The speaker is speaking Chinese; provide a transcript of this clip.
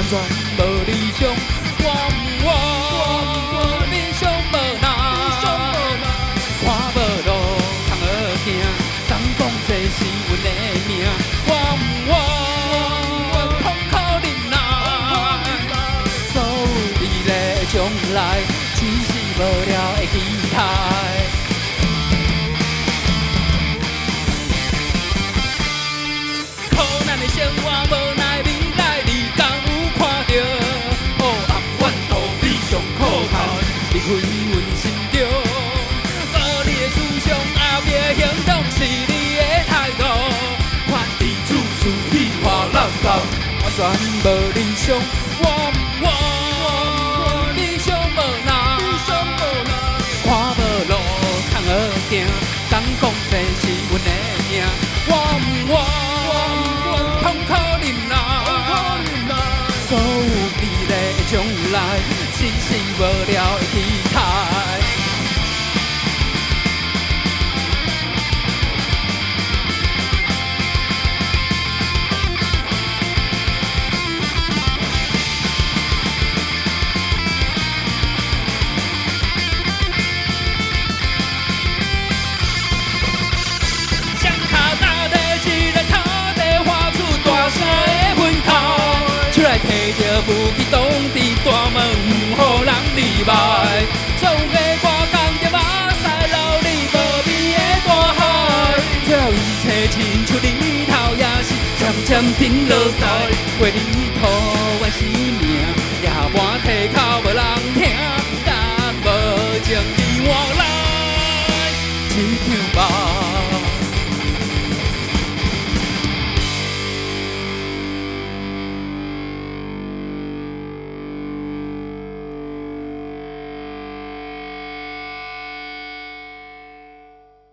全无理想，我理想无人，看无路通好行，敢讲这是阮的命，我痛苦忍耐，所有美丽的将来，只是无聊的期待。苦难的生活，无奈未来，你敢有看到？黑暗怨妒比上可靠，离开阮心中。无你的思想，后壁的行动是你的态度。看你处处屁话垃圾，完全无理想。我理想无人，看无路通好行，敢讲这是阮的命。我痛苦忍耐，所有美丽的将来，只是无聊的期待。双脚踏在一个土地，画出大声的拳头，出来摕着武器挡伫大门，毋予人入来。做个歌讲着马赛，流你无味的大海，最后一切亲像日头，也是渐渐沉落来。为你吐我生命，夜半提口无人听，但无情。